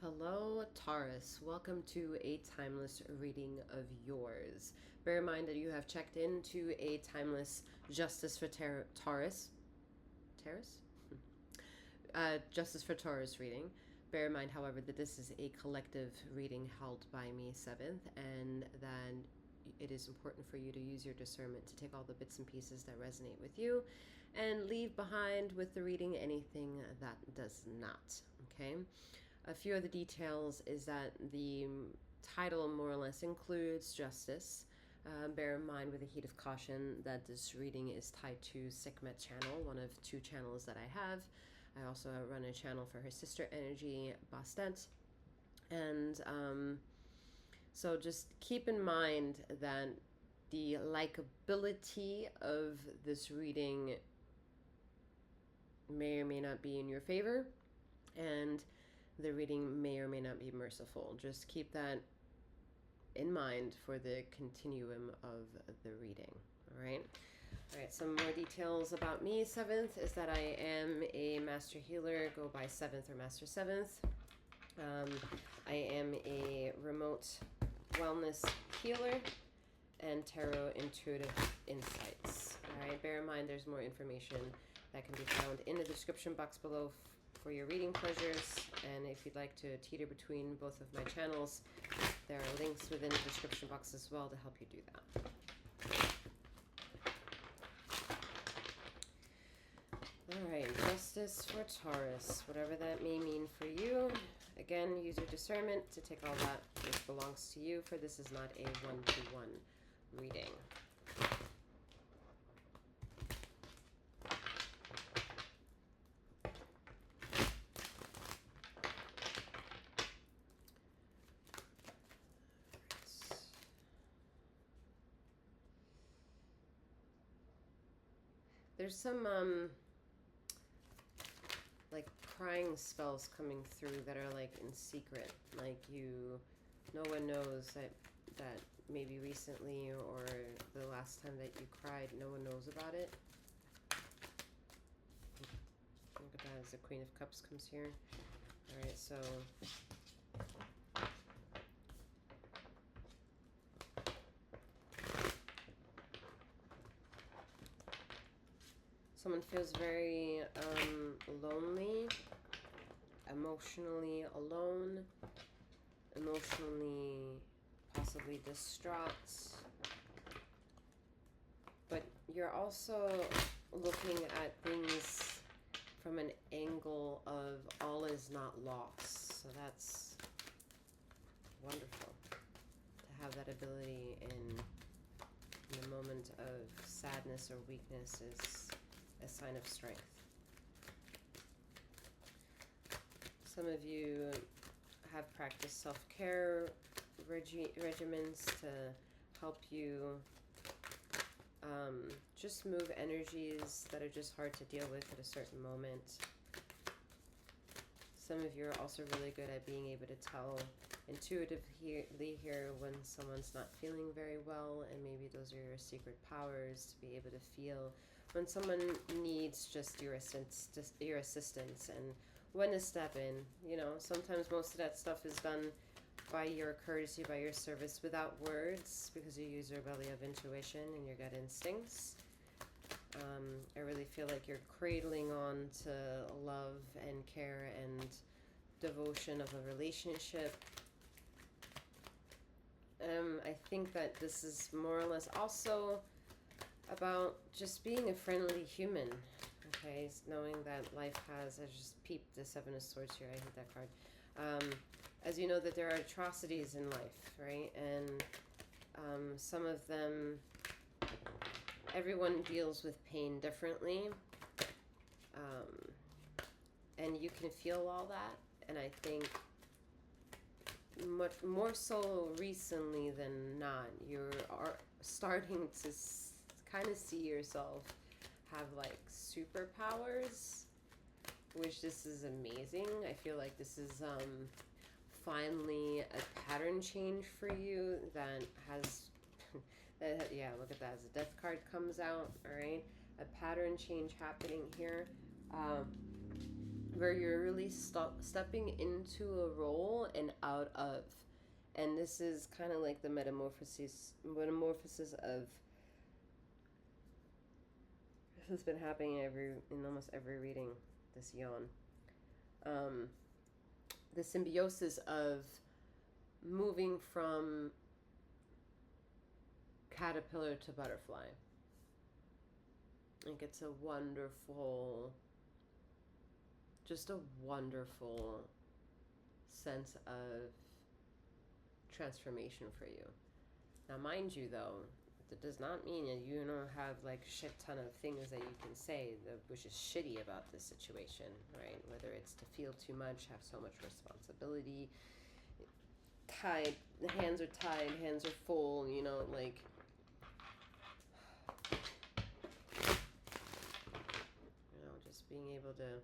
Hello, Taurus. Welcome to a timeless reading of yours. Bear in mind that you have checked into a timeless Justice for Taurus. Taurus? Justice for Taurus reading. Bear in mind, however, that this is a collective reading held by me, 7th, and that it is important for you to use your discernment to take all the bits and pieces that resonate with you and leave behind with the reading anything that does not. Okay? A few of the details is that the title more or less includes justice. Bear in mind with a heat of caution that this reading is tied to 𝗖𝘀𝗵𝗔𝗽𝗽 channel, one of 2 channels that I have. I also run a channel for her sister energy, 𝗖𝘀𝗵𝗔𝗽𝗽. And so just keep in mind that the likability of this reading may or may not be in your favor, and the reading may or may not be merciful. Just keep that in mind for the continuum of the reading. All right. Some more details about me, 7th, is that I am a master healer, go by 7th or master 7th. I am a remote wellness healer and tarot intuitive insights. All right. Bear in mind there's more information that can be found in the description box below for your reading pleasures, and if you'd like to teeter between both of my channels, there are links within the description box as well to help you do that. Alright, Justice for Taurus, whatever that may mean for you. Again, use your discernment to take all that which belongs to you, for this is not a one-to-one reading. There's some like crying spells coming through that are like in secret, like no one knows that maybe recently or the last time that you cried, no one knows about it. Look at that as the Queen of Cups comes here. All right, so someone feels very lonely, emotionally alone, emotionally possibly distraught. But you're also looking at things from an angle of all is not lost. So that's wonderful to have that ability in a moment of sadness or weakness is a sign of strength. Some of you have practiced self-care regimens to help you just move energies that are just hard to deal with at a certain moment. Some of you are also really good at being able to tell intuitively here when someone's not feeling very well, and maybe those are your secret powers to be able to feel when someone needs just your assistance and when to step in. You know, sometimes most of that stuff is done by your courtesy, by your service, without words, because you use your belly of intuition and your gut instincts. I really feel like you're cradling on to love and care and devotion of a relationship. I think that this is more or less also about just being a friendly human. Okay, knowing that life has, I just peeped the 7 of Swords here, I hate that card. As you know that there are atrocities in life, right? And some of them, everyone deals with pain differently. And you can feel all that. And I think much more so recently than not, you are starting to kind of see yourself have like superpowers, which this is amazing. I feel like this is finally a pattern change for you that has yeah, look at that, as the Death card comes out. All right, a pattern change happening here. where you're really stepping into a role and out of. And this is kind of like the metamorphosis of, this has been happening in almost every reading this yawn. The symbiosis of moving from caterpillar to butterfly. Like, it's a wonderful, just a wonderful sense of transformation for you. Now, mind you, though, that does not mean that you don't have like shit ton of things that you can say which is shitty about this situation, right? Whether it's to feel too much, have so much responsibility, tied, the hands are tied, hands are full, you know, like, you know, just being able to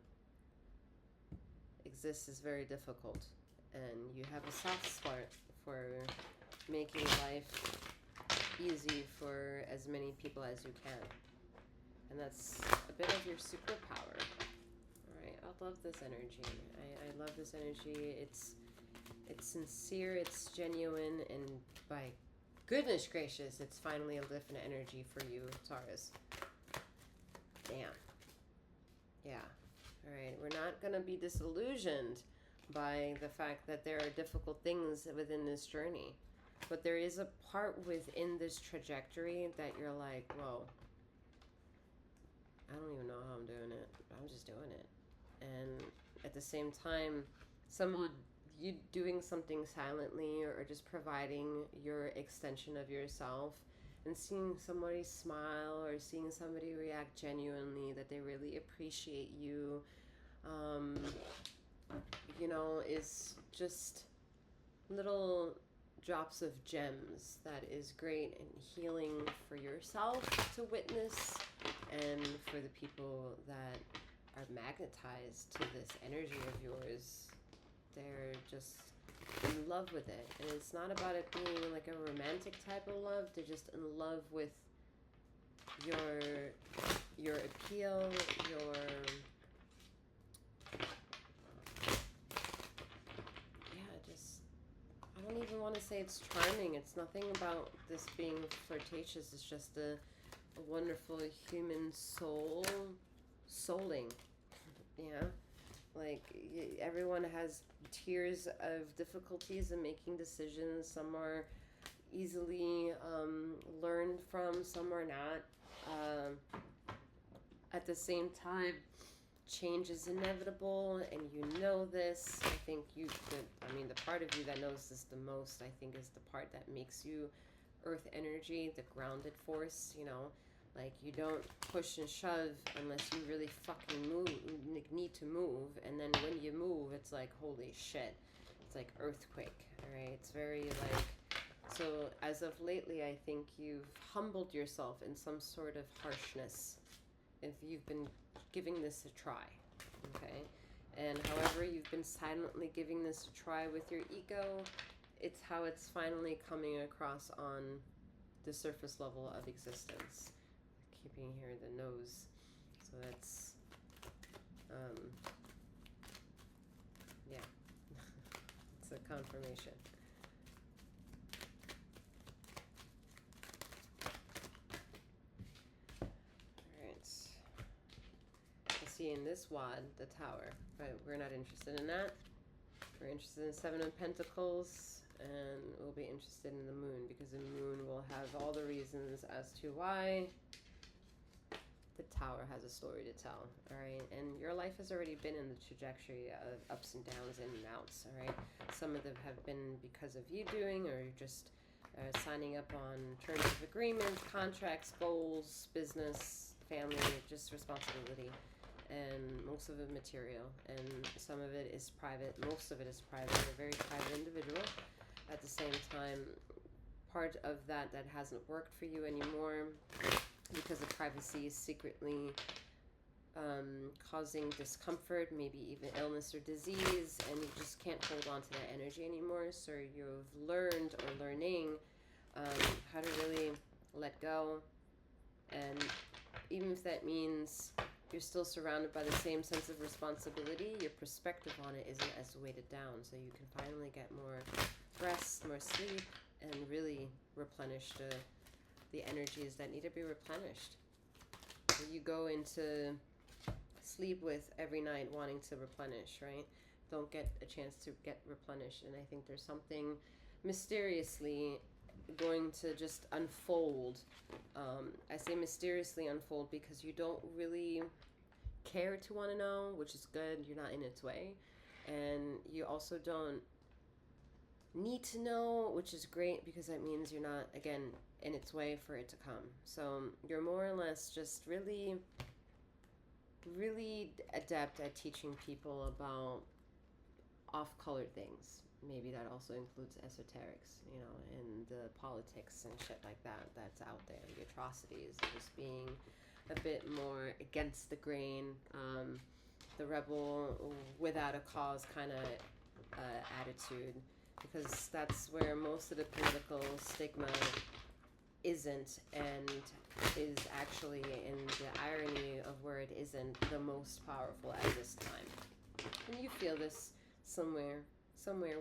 exist is very difficult, and you have a soft spot for making life easy for as many people as you can. And that's a bit of your superpower. Alright, I love this energy. I love this energy. It's sincere, it's genuine, and by goodness gracious, it's finally a different energy for you, Taurus. Damn. Yeah. Alright, we're not going to be disillusioned by the fact that there are difficult things within this journey. But there is a part within this trajectory that you're like, whoa, I don't even know how I'm doing it. I'm just doing it. And at the same time, you doing something silently or just providing your extension of yourself and seeing somebody smile or seeing somebody react genuinely, that they really appreciate you, you know, is just little drops of gems that is great and healing for yourself to witness, and for the people that are magnetized to this energy of yours. They're just in love with it, and it's not about it being like a romantic type of love. They're just in love with your appeal, your I don't even want to say it's charming. It's nothing about this being flirtatious. It's just a wonderful human souling. Yeah, like everyone has tiers of difficulties in making decisions. Some are easily learned from, some are not. At the same time, change is inevitable, and you know this. I think the part of you that knows this the most, I think, is the part that makes you earth energy, the grounded force, you know. Like, you don't push and shove unless you really fucking need to move, and then when you move, it's like, holy shit. It's like earthquake, alright? It's very like, so as of lately, I think you've humbled yourself in some sort of harshness if you've been giving this a try, okay? And however you've been silently giving this a try with your ego, it's how it's finally coming across on the surface level of existence. Keeping here the nose, so that's, yeah, it's a confirmation. In this wad, the Tower, but we're not interested in that. We're interested in Seven of Pentacles, and we'll be interested in the Moon, because the Moon will have all the reasons as to why the Tower has a story to tell, alright? And your life has already been in the trajectory of ups and downs, in and outs, alright? Some of them have been because of you doing, or just signing up on terms of agreement, contracts, goals, business, family, just responsibility. And most of it material, and some of it is private. Most of it is private. You're a very private individual. At the same time, part of that hasn't worked for you anymore because of privacy is secretly causing discomfort, maybe even illness or disease, and you just can't hold on to that energy anymore. So you've learned, or learning, how to really let go, and even if that means you're still surrounded by the same sense of responsibility. Your perspective on it isn't as weighted down, so you can finally get more rest, more sleep, and really replenish the energies that need to be replenished. So you go into sleep with every night wanting to replenish, right? Don't get a chance to get replenished. And I think there's something mysteriously going to just unfold. I say mysteriously unfold because you don't really care to want to know, which is good. You're not in its way. And you also don't need to know, which is great because that means you're not, again, in its way for it to come. So you're more or less just really adept at teaching people about off-colored things. Maybe that also includes esoterics, you know, and the politics and shit like that that's out there, the atrocities, just being a bit more against the grain, the rebel without a cause kind of attitude, because that's where most of the political stigma isn't, and is actually, in the irony of where it isn't, the most powerful at this time. And you feel this somewhere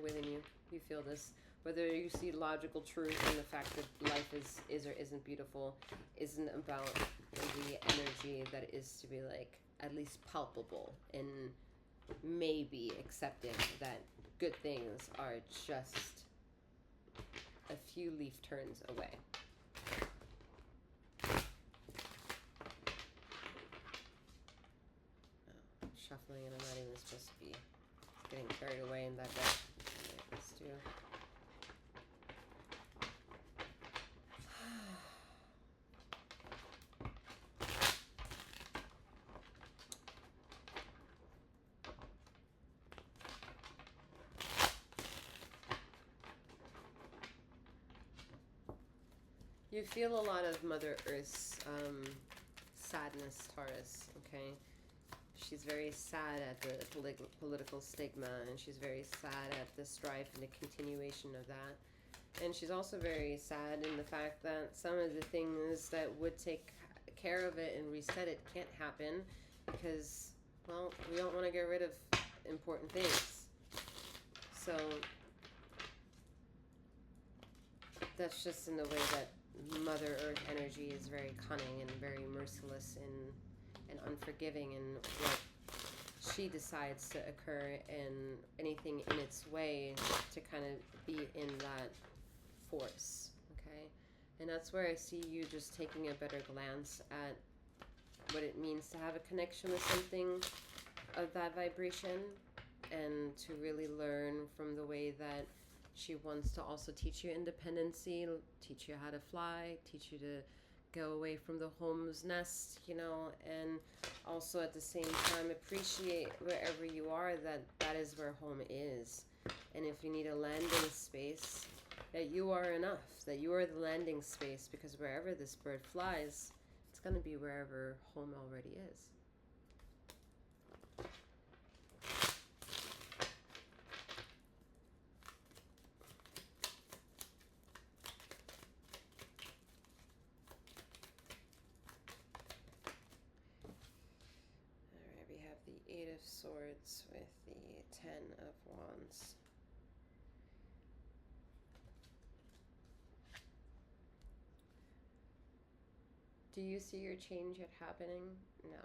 within you. You feel this, whether you see logical truth in the fact that life is or isn't beautiful, isn't about the energy that it is to be like at least palpable, and maybe accepting that good things are just a few leaf turns away. Shuffling, and I'm not even supposed to be getting carried away in that direction. Okay, let's do. You feel a lot of Mother Earth's sadness, Taurus, okay? She's very sad at the political stigma, and she's very sad at the strife and the continuation of that. And she's also very sad in the fact that some of the things that would take care of it and reset it can't happen because, well, we don't want to get rid of important things. So that's just in the way that Mother Earth energy is very cunning and very merciless and unforgiving in what she decides to occur, and anything in its way to kind of be in that force, okay? And that's where I see you just taking a better glance at what it means to have a connection with something of that vibration, and to really learn from the way that she wants to also teach you independency, teach you how to fly, teach you to go away from the home's nest, you know, and also at the same time appreciate wherever you are, that is where home is. And if you need a landing space, that you are enough, that you are the landing space, because wherever this bird flies, it's going to be wherever home already is. Eight of Swords with the 10 of Wands. Do you see your change yet happening? No.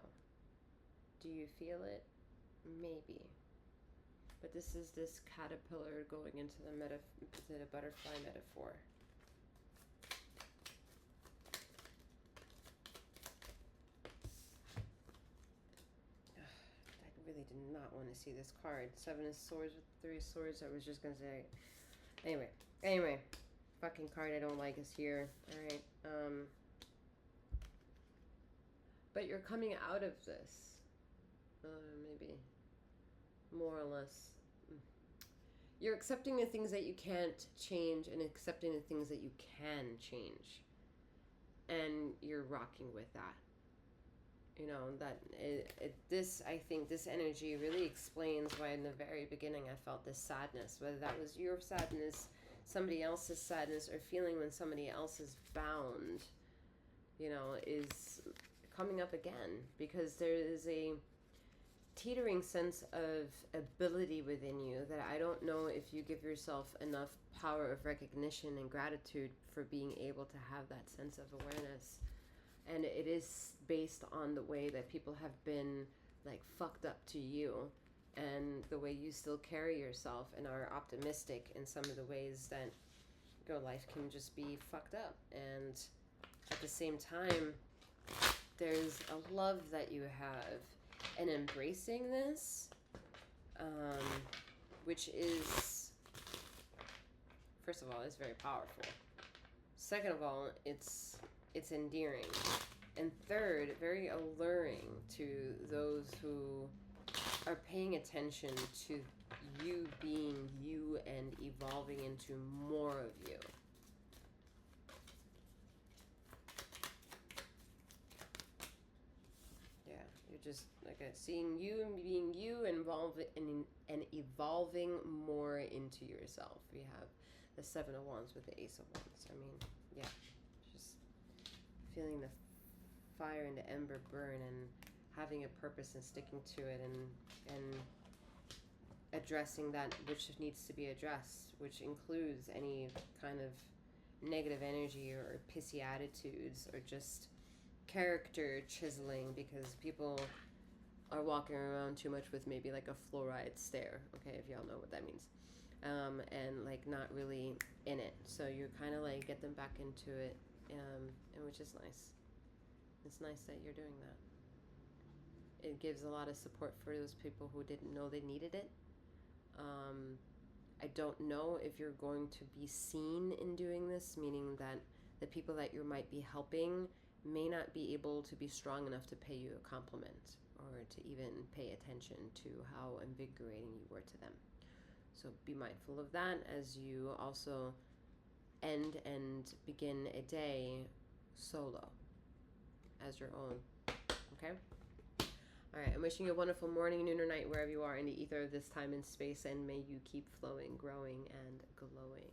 Do you feel it? Maybe. But this is this caterpillar going into the butterfly metaphor. Really did not want to see this card. 7 of Swords with 3 of Swords. I was just gonna say. Anyway, fucking card I don't like is here. All right. But you're coming out of this. Maybe more or less. You're accepting the things that you can't change and accepting the things that you can change, and you're rocking with that. You know, that I think this energy really explains why in the very beginning I felt this sadness, whether that was your sadness, somebody else's sadness, or feeling when somebody else is bound, you know, is coming up again, because there is a teetering sense of ability within you that I don't know if you give yourself enough power of recognition and gratitude for being able to have that sense of awareness. And it is based on the way that people have been like fucked up to you, and the way you still carry yourself and are optimistic in some of the ways that your life can just be fucked up. And at the same time, there's a love that you have, and embracing this, which is, first of all, it's very powerful. Second of all, it's endearing. And third, very alluring to those who are paying attention to you being you and evolving into more of you. Yeah, you're just like seeing you and being you and evolving more into yourself. We have the Seven of Wands with the Ace of Wands. I mean, yeah, just feeling the fire and the ember burn and having a purpose and sticking to it, and addressing that which needs to be addressed, which includes any kind of negative energy or pissy attitudes or just character chiseling, because people are walking around too much with maybe like a fluoride stare, okay, if y'all know what that means, and like not really in it. So you kind of like get them back into it, and which is nice. It's nice that you're doing that. It gives a lot of support for those people who didn't know they needed it. I don't know if you're going to be seen in doing this, meaning that the people that you might be helping may not be able to be strong enough to pay you a compliment or to even pay attention to how invigorating you were to them. So be mindful of that as you also end and begin a day solo as your own. Okay? All right, I'm wishing you a wonderful morning, noon, or night, wherever you are in the ether of this time and space, and may you keep flowing, growing, and glowing.